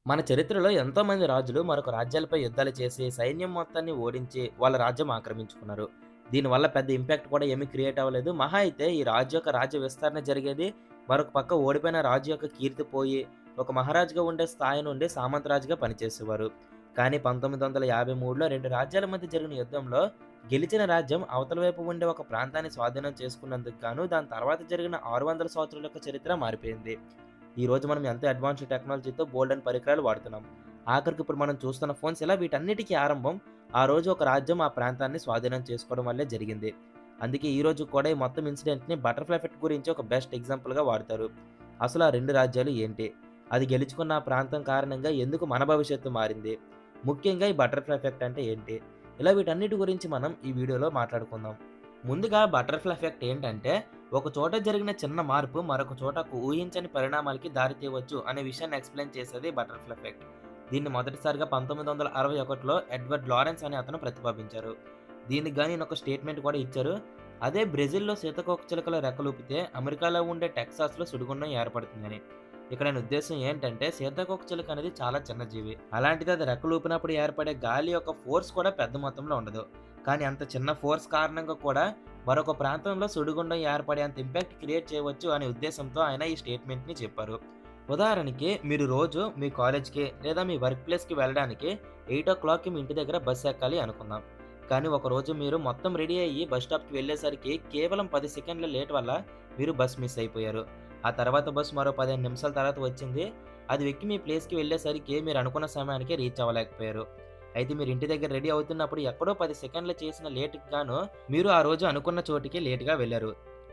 మన చరిత్రలో ఎంతోమంది రాజులు మరొక రాజ్యాలపై యుద్ధాలు చేసి సైన్యం మొత్తాన్ని ఓడించి వాళ్ళ రాజ్యం ఆక్రమించుకున్నారు. దీనివల్ల పెద్ద ఇంపాక్ట్ కూడా ఏమీ క్రియేట్ అవ్వలేదు. మహా అయితే ఈ రాజు యొక్క రాజ్య విస్తరణ జరిగేది. మరొక పక్క ఓడిపోయిన రాజు యొక్క కీర్తి పోయి ఒక మహారాజుగా ఉండే స్థాయి నుండి సామంతరాజుగా పనిచేసేవారు. కానీ 1953లో 2 రాజ్యాల మధ్య జరిగిన యుద్ధంలో గెలిచిన రాజ్యం అవతల వైపు ఉండే ఒక ప్రాంతాన్ని స్వాధీనం చేసుకున్నందుకు గాను దాని తర్వాత జరిగిన 600 సంవత్సరాల యొక్క చరిత్ర మారిపోయింది. ఈ రోజు మనం ఎంతో అడ్వాన్స్డ్ టెక్నాలజీతో బోలెడన్ని పరికరాలు వాడుతున్నాం. ఆఖరికి ఇప్పుడు మనం చూస్తున్న ఫోన్స్ ఇలా వీటన్నిటికి ఆరంభం ఆ రోజు ఒక రాజ్యం ఆ ప్రాంతాన్ని స్వాధీనం చేసుకోవడం వల్లే జరిగింది. అందుకే ఈ రోజు కూడా ఈ మొత్తం ఇన్సిడెంట్‌ని బటర్‌ఫ్లై ఎఫెక్ట్ గురించి ఒక బెస్ట్ ఎగ్జాంపుల్‌గా వాడతారు. అసలు ఆ 2 రాజ్యాలు ఏంటి? అది గెలుచుకున్న ఆ ప్రాంతం కారణంగా ఎందుకు మన భవిష్యత్తు మారింది? ముఖ్యంగా ఈ బటర్‌ఫ్లై ఎఫెక్ట్ అంటే ఏంటి? ఇలా వీటన్నిటి గురించి మనం ఈ వీడియోలో మాట్లాడుకుందాం. ముందుగా బటర్‌ఫ్లై ఎఫెక్ట్ ఏంటంటే, ఒక చోట జరిగిన చిన్న మార్పు మరొక చోట ఊహించని పరిణామాలకి దారి తీయవచ్చు అనే విషయాన్ని ఎక్స్‌ప్లెయిన్ చేసేది బటర్‌ఫ్లై ఎఫెక్ట్. దీన్ని మొదటిసారిగా 1961లో ఎడ్వర్డ్ లారెన్స్ అనే అతను ప్రతిపాదించారు. దీనికి గాని ఈయన ఒక స్టేట్మెంట్ కూడా ఇచ్చారు. అదే బ్రెజిల్‌లో సీతాకోకచిలుకలు రెక్కలూపితే అమెరికాలో ఉండే టెక్సాస్‌లో సుడిగుండం ఏర్పడుతుందని. ఇక్కడ ఆయన ఉద్దేశ్యం ఏంటంటే సీతాకోకచిలుక అనేది చాలా చిన్న జీవి. అలాంటిది అది రెక్కలూపినప్పుడు ఏర్పడే గాలి యొక్క ఫోర్స్ కూడా పెద్ద మొత్తంలో ఉండదు. కానీ అంత చిన్న ఫోర్స్ కారణంగా కూడా మరొక ప్రాంతంలో సుడిగుండం ఏర్పడే అంత ఇంపాక్ట్ క్రియేట్ చేయవచ్చు అనే ఉద్దేశంతో ఆయన ఈ స్టేట్మెంట్‌ని చెప్పారు. ఉదాహరణకి మీరు రోజు మీ కాలేజ్‌కి లేదా మీ వర్క్ ప్లేస్‌కి వెళ్ళడానికి 8:00కి మీ ఇంటి దగ్గర బస్ ఎక్కాలి అనుకుందాం. కానీ ఒకరోజు మీరు మొత్తం రెడీ అయ్యి బస్ స్టాప్‌కి వెళ్ళేసరికి కేవలం 10 సెకండ్ల లేట్ వల్ల మీరు బస్ మిస్ అయిపోయారు. ఆ తర్వాత బస్ మరో 15 నిమిషాల తర్వాత వచ్చింది. అది ఎక్కి మీ ప్లేస్‌కి వెళ్ళేసరికి మీరు అనుకున్న సమయానికి రీచ్ అవ్వలేకపోయారు. అయితే మీరు ఇంటి దగ్గర రెడీ అవుతున్నప్పుడు ఎక్కడో 10 సెకండ్లు చేసిన లేట్‌కి గాను మీరు ఆ రోజు అనుకున్న చోటికి లేట్‌గా వెళ్లారు.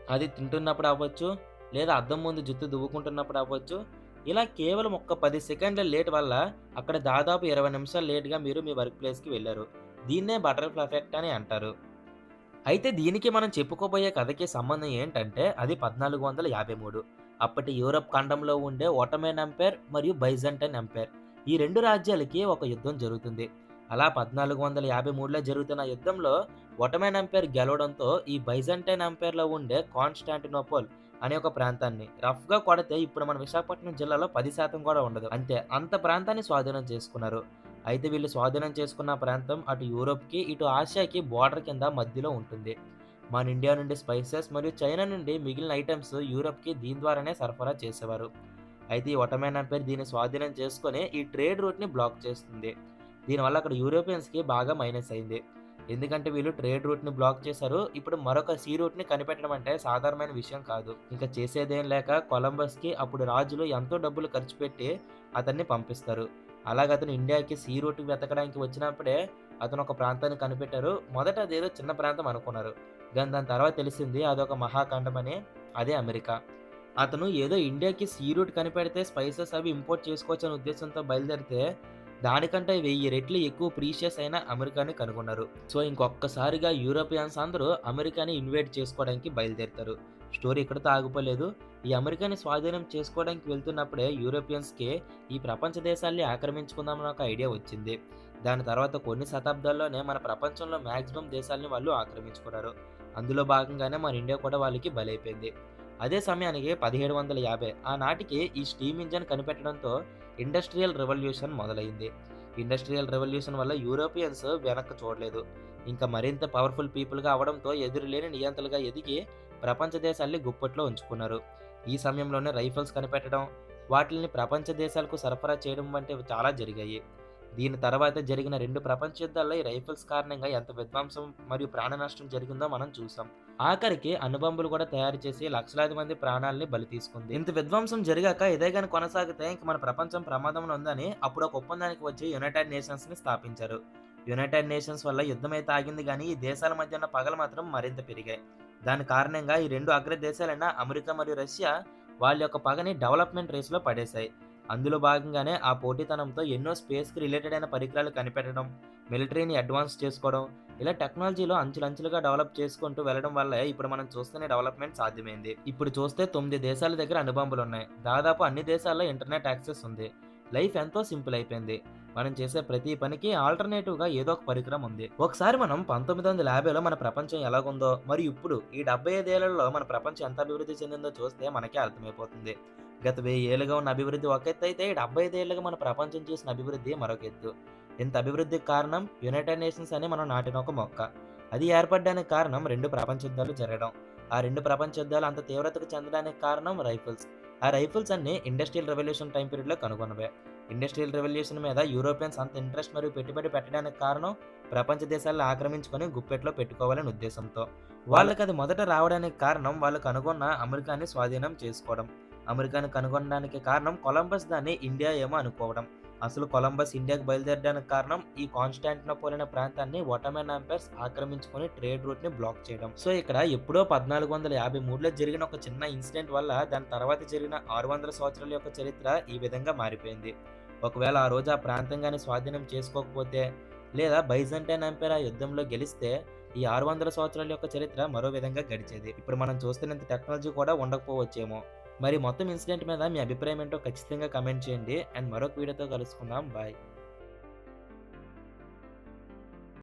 అది తింటున్నప్పుడు అవ్వచ్చు, లేదా అద్దం ముందు జుట్టు దువ్వుకుంటున్నప్పుడు అవ్వచ్చు. ఇలా కేవలం ఒక్క 10 సెకండ్ల లేట్ వల్ల అక్కడ దాదాపు 20 నిమిషాలు లేట్‌గా మీరు మీ వర్క్ ప్లేస్‌కి వెళ్లారు. దీన్నే బటర్‌ఫ్లై ఎఫెక్ట్ అని అంటారు. అయితే దీనికి మనం చెప్పుకోబోయే కథకి సంబంధం ఏంటంటే అది 1453. అప్పటి యూరప్ ఖండంలో ఉండే ఒట్టోమన్ ఎంపైర్ మరియు బైజాంటైన్ ఎంపైర్. ఈ 2 రాజ్యాలకి ఒక యుద్ధం జరుగుతుంది. అలా 1453లో జరుగుతున్న యుద్ధంలో ఒట్టోమన్ ఎంపైర్ గెలవడంతో ఈ బైజాంటైన్ ఎంపైర్‌లో ఉండే కాన్స్టాంటినోపుల్ అనే ఒక ప్రాంతాన్ని రఫ్‌గా కొడితే ఇప్పుడు మన విశాఖపట్నం జిల్లాలో 10% కూడా ఉండదు. అంతే అంత ప్రాంతాన్ని స్వాధీనం చేసుకున్నారు. అయితే వీళ్ళు స్వాధీనం చేసుకున్న ప్రాంతం అటు యూరోప్‌కి, ఇటు ఆసియాకి బోర్డర్ కింద మధ్యలో ఉంటుంది. మన ఇండియా నుండి స్పైసెస్ మరియు చైనా నుండి మిగిలిన ఐటెమ్స్ యూరోప్‌కి దీని ద్వారానే సరఫరా చేసేవారు. అయితే ఈ ఒట్టోమన్ ఎంపైర్ దీన్ని స్వాధీనం చేసుకొని ఈ ట్రేడ్ రూట్‌ని బ్లాక్ చేస్తుంది. దీనివల్ల అక్కడ యూరోపియన్స్‌కి బాగా మైనస్ అయింది. ఎందుకంటే వీళ్ళు ట్రేడ్ రూట్‌ని బ్లాక్ చేశారు. ఇప్పుడు మరొక సీ రూట్‌ని కనిపెట్టడం అంటే సాధారణమైన విషయం కాదు. ఇంక చేసేదేం లేక కొలంబస్‌కి అప్పుడు రాజులు ఎంతో డబ్బులు ఖర్చు పెట్టి అతన్ని పంపిస్తారు. అలాగ అతను ఇండియాకి సీ రూట్ వెతకడానికి వచ్చినప్పుడే అతను ఒక ప్రాంతాన్ని కనిపెట్టారు. మొదట అదేదో చిన్న ప్రాంతం అనుకున్నారు. గాని దాని తర్వాత తెలిసింది అదొక మహాఖండం అని. అదే అమెరికా. అతను ఏదో ఇండియాకి సీ రూట్ కనిపెడితే స్పైసెస్ అవి ఇంపోర్ట్ చేసుకోవచ్చనే ఉద్దేశంతో బయలుదేరితే, దానికంటే 1000 రెట్లు ఎక్కువ ప్రీషియస్ అయిన అమెరికాని కనుగొన్నారు. సో, ఇంకొక్కసారిగా యూరోపియన్స్ అందరూ అమెరికాని ఇన్వైట్ చేసుకోవడానికి బయలుదేరుతారు. స్టోరీ ఇక్కడితో ఆగిపోలేదు. ఈ అమెరికాని స్వాధీనం చేసుకోవడానికి వెళ్తున్నప్పుడే యూరోపియన్స్‌కి ఈ ప్రపంచ దేశాల్ని ఆక్రమించుకుందామని ఒక ఐడియా వచ్చింది. దాని తర్వాత కొన్ని శతాబ్దాల్లోనే మన ప్రపంచంలో మాక్సిమం దేశాల్ని వాళ్ళు ఆక్రమించుకున్నారు. అందులో భాగంగానే మన ఇండియా కూడా వాళ్ళకి బలైపోయింది. అదే సమయానికి 1750 ఆనాటికి ఈ స్టీమ్ ఇంజిన్ కనిపెట్టడంతో ఇండస్ట్రియల్ రెవల్యూషన్ మొదలైంది. ఇండస్ట్రియల్ రెవల్యూషన్ వల్ల యూరోపియన్స్ వెనక్కి చూడలేదు. ఇంకా మరింత పవర్‌ఫుల్ పీపుల్‌గా అవ్వడంతో ఎదురులేని నియంతలుగా ఎదిగి ప్రపంచ దేశాల్ని గుప్పట్లో ఉంచుకున్నారు. ఈ సమయంలోనే రైఫిల్స్ కనిపెట్టడం, వాటిల్ని ప్రపంచ దేశాలకు సరఫరా చేయడం వంటివి చాలా జరిగాయి. దీని తర్వాత జరిగిన 2 ప్రపంచ యుద్ధాల్లో ఈ రైఫిల్స్ కారణంగా ఎంత విధ్వంసం మరియు ప్రాణ నష్టం జరిగిందో మనం చూసాం. ఆఖరికి అణుబాంబులు కూడా తయారు చేసి లక్షలాది మంది ప్రాణాల్ని బలి తీసుకుంది. ఇంత విధ్వంసం జరిగాక ఇదే గాని కొనసాగితే ఇంక మన ప్రపంచం ప్రమాదంలో ఉందని అప్పుడు ఒక ఒప్పందానికి వచ్చి యునైటెడ్ నేషన్స్‌ని స్థాపించారు. యునైటెడ్ నేషన్స్ వల్ల యుద్ధమైతే ఆగింది గానీ, ఈ దేశాల మధ్య ఉన్న పగలు మాత్రం మరింత పెరిగాయి. దాని కారణంగా ఈ 2 అగ్ర దేశాలైన అమెరికా మరియు రష్యా వాళ్ళ యొక్క పగని డెవలప్‌మెంట్ రేస్‌లో పడేశాయి. అందులో భాగంగానే ఆ పోటీతనంతో ఎన్నో స్పేస్‌కి రిలేటెడ్ అయిన పరికరాలు కనిపెట్టడం, మిలిటరీని అడ్వాన్స్ చేసుకోవడం, ఇలా టెక్నాలజీలో అంచెలంచెలుగా డెవలప్ చేసుకుంటూ వెళ్ళడం వల్లే ఇప్పుడు మనం చూస్తున్న డెవలప్‌మెంట్ సాధ్యమైంది. ఇప్పుడు చూస్తే 9 దేశాల దగ్గర అణుబాంబులున్నాయి. దాదాపు అన్ని దేశాల్లో ఇంటర్నెట్ యాక్సెస్ ఉంది. లైఫ్ ఎంతో సింపుల్ అయిపోయింది. మనం చేసే ప్రతి పనికి ఆల్టర్‌నేటివ్‌గా ఏదో ఒక పరికరం ఉంది. ఒకసారి మనం 1950లో మన ప్రపంచం ఎలాగుందో, మరియు ఇప్పుడు ఈ 75 ఏళ్లలో మన ప్రపంచం ఎంత అభివృద్ధి చెందిందో చూస్తే మనకే అర్థమైపోతుంది. గత 1000 ఏళ్లుగా ఉన్న అభివృద్ధి ఒక ఎత్తు అయితే, ఈ 75 ఏళ్లుగా మన ప్రపంచం చూసిన అభివృద్ధి మరొక ఎత్తు. ఇంత అభివృద్ధికి కారణం యునైటెడ్ నేషన్స్ అని మనం నాటిన ఒక మొక్క. అది ఏర్పడడానికి కారణం 2 ప్రపంచ యుద్ధాలు జరగడం. ఆ 2 ప్రపంచ యుద్ధాలు అంత తీవ్రతకు చెందడానికి కారణం రైఫిల్స్. ఆ రైఫిల్స్ అన్నీ ఇండస్ట్రియల్ రెవల్యూషన్ టైమ్ పీరియడ్‌లో కనుగొన్నవే. ఇండస్ట్రియల్ రెవల్యూషన్ మీద యూరోపియన్స్ అంత ఇంట్రెస్ట్ మరియు పెట్టుబడి పెట్టడానికి కారణం ప్రపంచ దేశాలను ఆక్రమించుకొని గుప్పెట్లో పెట్టుకోవాలనే ఉద్దేశంతో. వాళ్ళకది మొదట రావడానికి కారణం వాళ్ళు కనుగొన్న అమెరికాని స్వాధీనం చేసుకోవడం. అమెరికాని కనుగొనడానికి కారణం కొలంబస్ దాన్ని ఇండియా ఏమో అనుకోవడం. అసలు కొలంబస్ ఇండియాకి బయలుదేరడానికి కారణం ఈ కాన్స్టాంటినోపుల్ అనే ప్రాంతాన్ని ఒట్టోమన్ ఎంపైర్స్ ఆక్రమించుకొని ట్రేడ్ రూట్‌ని బ్లాక్ చేయడం. సో, ఇక్కడ ఎప్పుడో 1453లో జరిగిన ఒక చిన్న ఇన్సిడెంట్ వల్ల దాని తర్వాత జరిగిన 600 సంవత్సరాల యొక్క చరిత్ర ఈ విధంగా మారిపోయింది. ఒకవేళ ఆ రోజు ఆ ప్రాంతం గాని స్వాధీనం చేసుకోకపోతే, లేదా బైజాంటైన్ ఎంపైర్ ఆ యుద్ధంలో గెలిస్తే, ఈ 600 సంవత్సరాల యొక్క చరిత్ర మరో విధంగా గడిచేది. ఇప్పుడు మనం చూస్తున్నంత టెక్నాలజీ కూడా ఉండకపోవచ్చేమో. మరి మొత్తం ఇన్సిడెంట్ మీద మీ అభిప్రాయం ఏంటో ఖచ్చితంగా కామెంట్ చేయండి. అండ్ మరొక వీడియోతో కలుసుకుందాం. బాయ్.